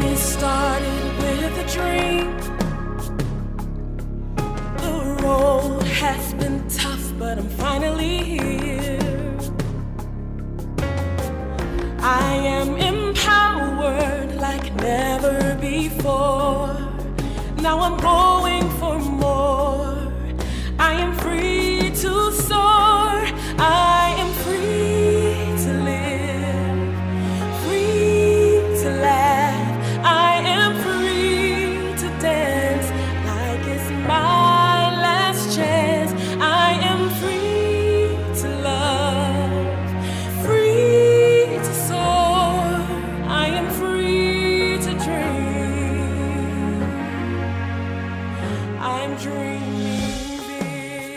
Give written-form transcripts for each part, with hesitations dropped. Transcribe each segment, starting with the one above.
journey started with a dream. The road has been tough, but I'm finally here. I am empowered like never before. Now I'm going for more. I am free to soar. I am free to live, free to laugh. I am free to dance like it's my last chance. I am free to love, free to soar. I am free to dream. I'm dreaming big.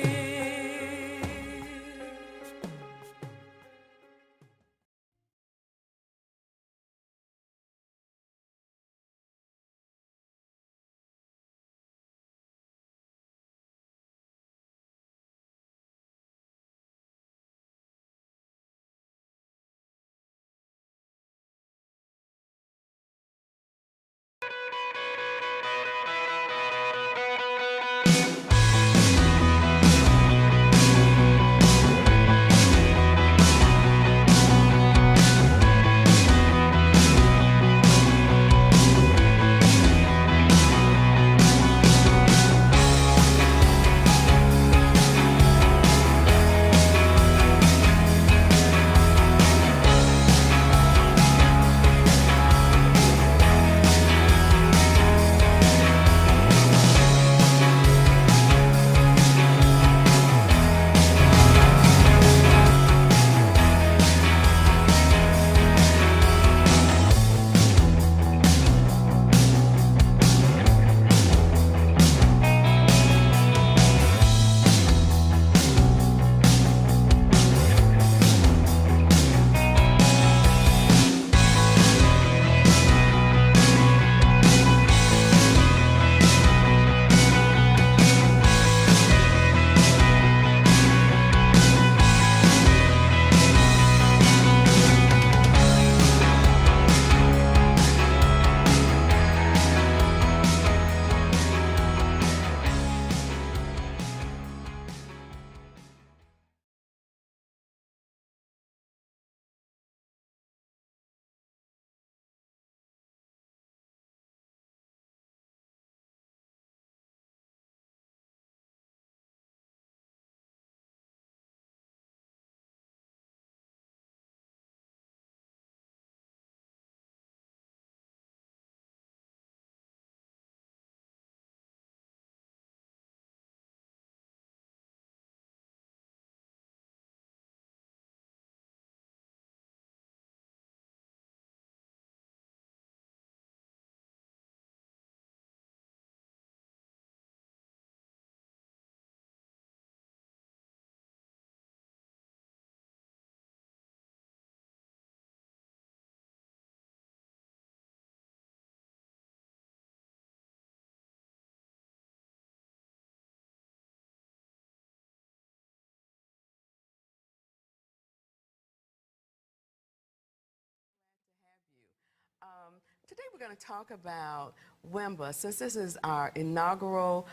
Today we're going to talk about WIMBA. Since this is our inaugural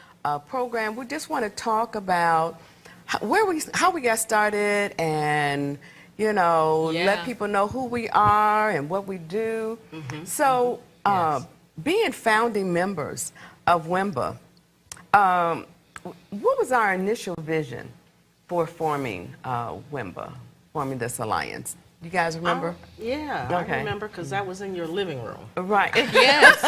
program, we just want to talk about how we got started and, let people know who we are and what we do. So, being founding members of WIMBA, what was our initial vision for forming WIMBA, forming this alliance? You guys remember? Yeah, Okay. I remember because that was in your living room. Right. Yes.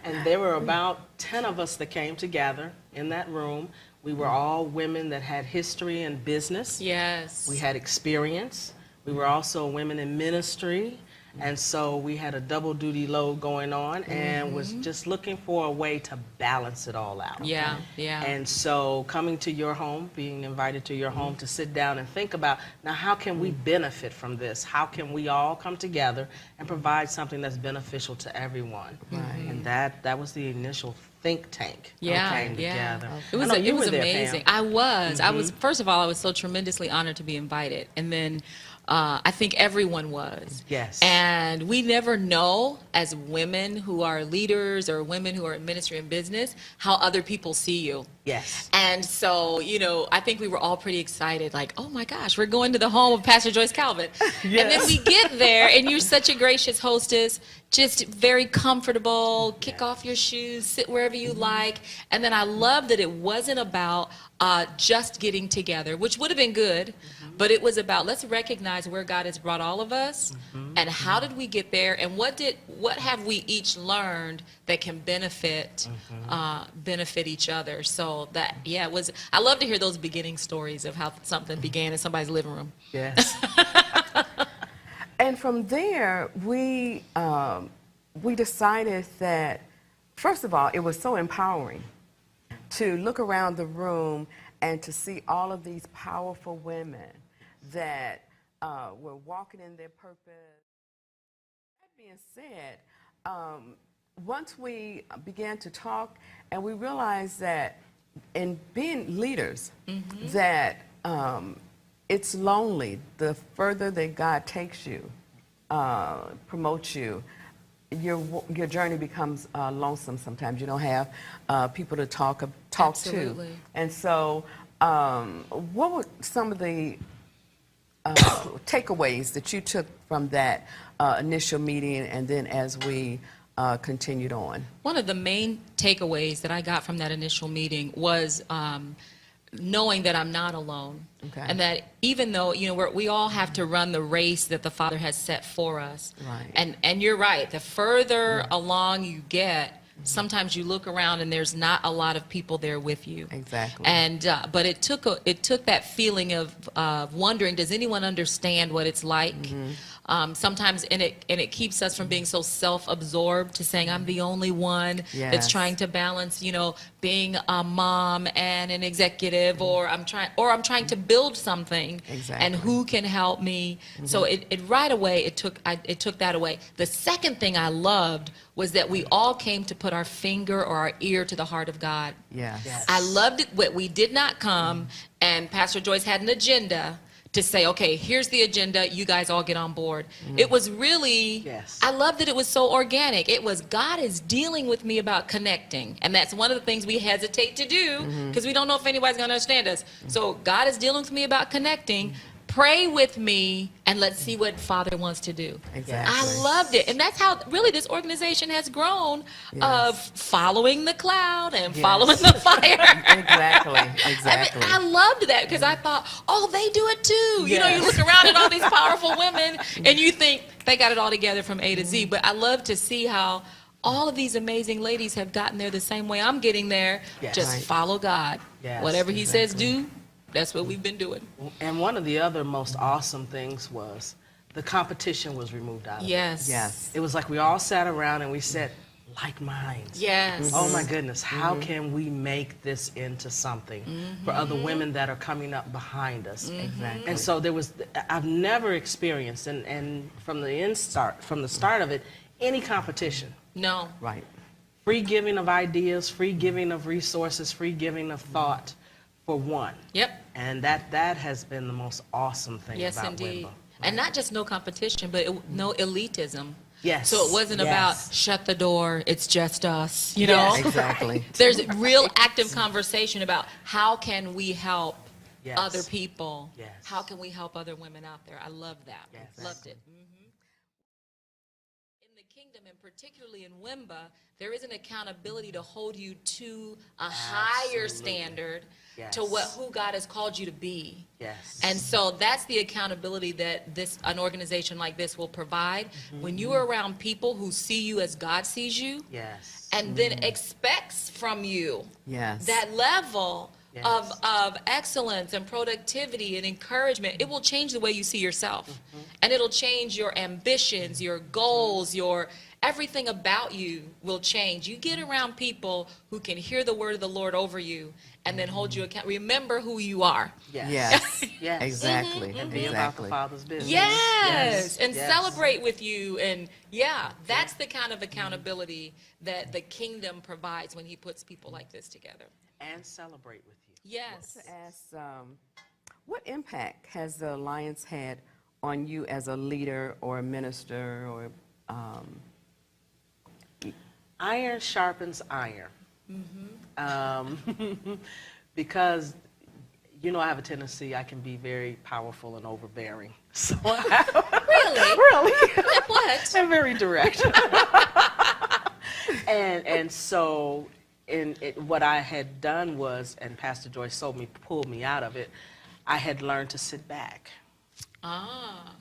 And there were about 10 of us that came together in that room. We were all women that had history in business. Yes. We had experience. We were also women in ministry. And so we had a double duty load going on and was just looking for a way to balance it all out. Yeah, yeah. And so coming to your home, being invited to your home to sit down and think about, now how can we benefit from this? How can we all come together and provide something that's beneficial to everyone? Right. And that was the initial think tank that Yeah, came yeah. together. It was I know you it was were there, amazing. Pam. I was first of all, I was so tremendously honored to be invited, and then I think everyone was. Yes. And we never know, as women who are leaders or women who are in ministry and business, how other people see you. Yes. And so, I think we were all pretty excited, like, oh my gosh, we're going to the home of Pastor Joyce Calvin. And then we get there, and you're such a gracious hostess, just very comfortable, kick off your shoes, sit wherever you like. And then I love that it wasn't about just getting together, which would have been good, but it was about, let's recognize where God has brought all of us, and how did we get there, and what have we each learned that can benefit each other. So that, it was, I love to hear those beginning stories of how something began in somebody's living room. Yes. And from there, we decided that, first of all, it was so empowering to look around the room and to see all of these powerful women that were walking in their purpose. That being said, once we began to talk, and we realized that in being leaders, that it's lonely. The further that God takes you, promotes you, your journey becomes lonesome sometimes. You don't have people to talk Absolutely. to. And so what were some of the takeaways that you took from that initial meeting, and then as we continued on? One of the main takeaways that I got from that initial meeting was knowing that I'm not alone. Okay. And that even though, we all have to run the race that the Father has set for us. Right. And you're right, the further along you get, sometimes you look around and there's not a lot of people there with you. Exactly. And but it took that feeling of wondering, does anyone understand what it's like? Sometimes, and it keeps us from being so self-absorbed to saying, I'm the only one that's Yes. trying to balance, being a mom and an executive, or I'm trying to build something. Exactly. And who can help me? So it right away, it took that away. The second thing I loved was that we all came to put our finger or our ear to the heart of God. Yes. Yes. I loved it that we did not come and Pastor Joyce had an agenda to say, okay, here's the agenda, you guys all get on board. It was really, Yes. I loved that it was so organic. It was, God is dealing with me about connecting. And that's one of the things we hesitate to do because we don't know if anybody's going to understand us. So God is dealing with me about connecting. Pray with me and let's see what Father wants to do. Exactly. I loved it. And that's how really this organization has grown, Yes. of following the cloud and Yes. following the fire. Exactly. I mean, I loved that because I thought, oh, they do it too. You look around at all these powerful women and you think they got it all together from A to Z. But I love to see how all of these amazing ladies have gotten there the same way I'm getting there. Yes. Just Right. follow God. Yes, Whatever He says exactly. do, that's what we've been doing. And one of the other most awesome things was the competition was removed out of it. Yes. Yes. It was like we all sat around and we said, like minds. Yes. Oh my goodness, how can we make this into something for other women that are coming up behind us? Exactly. And so I've never experienced, and from the start of it, any competition. No. Right. Free giving of ideas, free giving of resources, free giving of thought for one. Yep. And that has been the most awesome thing Yes, about indeed. WIMBA. And not just no competition, but no elitism. Yes. So it wasn't Yes. about shut the door, it's just us, you Yes. know? Exactly. There's real active conversation about how can we help Yes. other people? Yes. How can we help other women out there? I love that. Yes. Loved it. In the kingdom, and particularly in WIMBA, there is an accountability to hold you to a higher Absolutely. standard Yes. to who God has called you to be. Yes. And so that's the accountability that an organization like this will provide. When you are around people who see you as God sees you, Yes. and then expects from you Yes. that level Yes. of excellence and productivity and encouragement, it will change the way you see yourself. And it'll change your ambitions, your goals, your everything about you will change. You get around people who can hear the word of the Lord over you and then hold you account. Remember who you are. Yes. Yes. Yes. Exactly. And be about the Exactly. Father's business. Yes, and Yes. celebrate with you. And that's the kind of accountability that the kingdom provides when He puts people like this together. And celebrate with you. Yes. To ask, what impact has the Alliance had on you as a leader or a minister or Iron sharpens iron. Because, you know, I have a tendency, I can be very powerful and overbearing. So Really? really, Like what? I'm very direct. and so what I had done was, and Pastor Joyce pulled me out of it, I had learned to sit back Ah.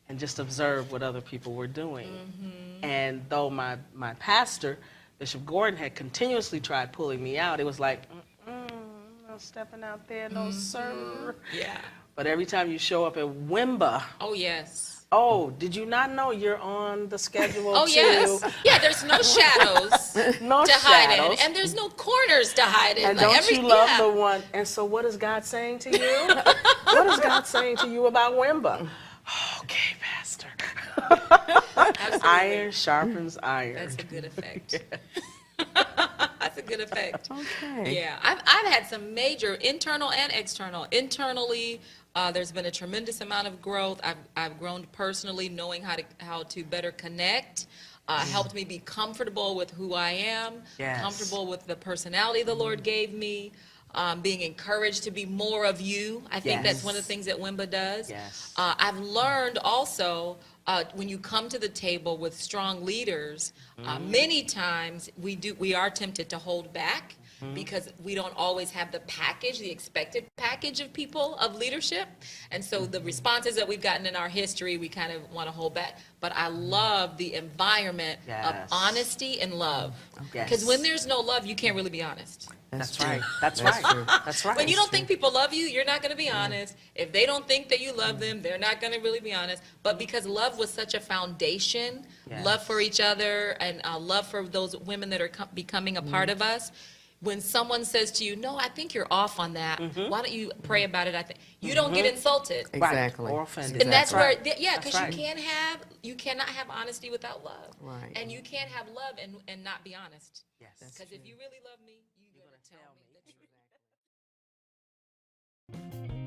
and just observe what other people were doing. And though my pastor, Bishop Gordon, had continuously tried pulling me out, it was like, no stepping out there, no sir. Yeah. But every time you show up at Wimba, Oh, yes. oh, did you not know you're on the schedule Oh, to yes. Yeah, there's no shadows no to hide shadows. in, and there's no corners to hide in. And Like, don't you love yeah. the one? And so what is God saying to you? What is God saying to you about Wimba? Okay, Pastor. Absolutely. Iron sharpens iron. That's a good effect. That's a good effect. okay. Yeah, I've had some major internal and external. Internally, there's been a tremendous amount of growth. I've grown personally, knowing how to better connect. Helped me be comfortable with who I am, Yes. comfortable with the personality the Lord gave me, being encouraged to be more of you. I think that's one of the things that Wimba does. Yes. I've learned also when you come to the table with strong leaders, many times we are tempted to hold back because we don't always have the package, the expected package of people, of leadership. And so the responses that we've gotten in our history, we kind of want to hold back. But I love the environment of Yes. honesty and love. Yes. Because when there's no love, you can't really be honest. That's true. right. That's That's right. true. That's right. When you don't think people love you, you're not going to be honest. If they don't think that you love them, they're not going to really be honest. But because love was such a foundation, Yes. love for each other and love for those women that are becoming a part of us, when someone says to you, no, I think you're off on that, why don't you pray about it? I think you don't get insulted. Right. Exactly. Or offended. And that's right. where, yeah, That's because right. you cannot have honesty without love. Right. And you can't have love and not be honest. Yes. Because if you really love me, you're going to tell me the truth.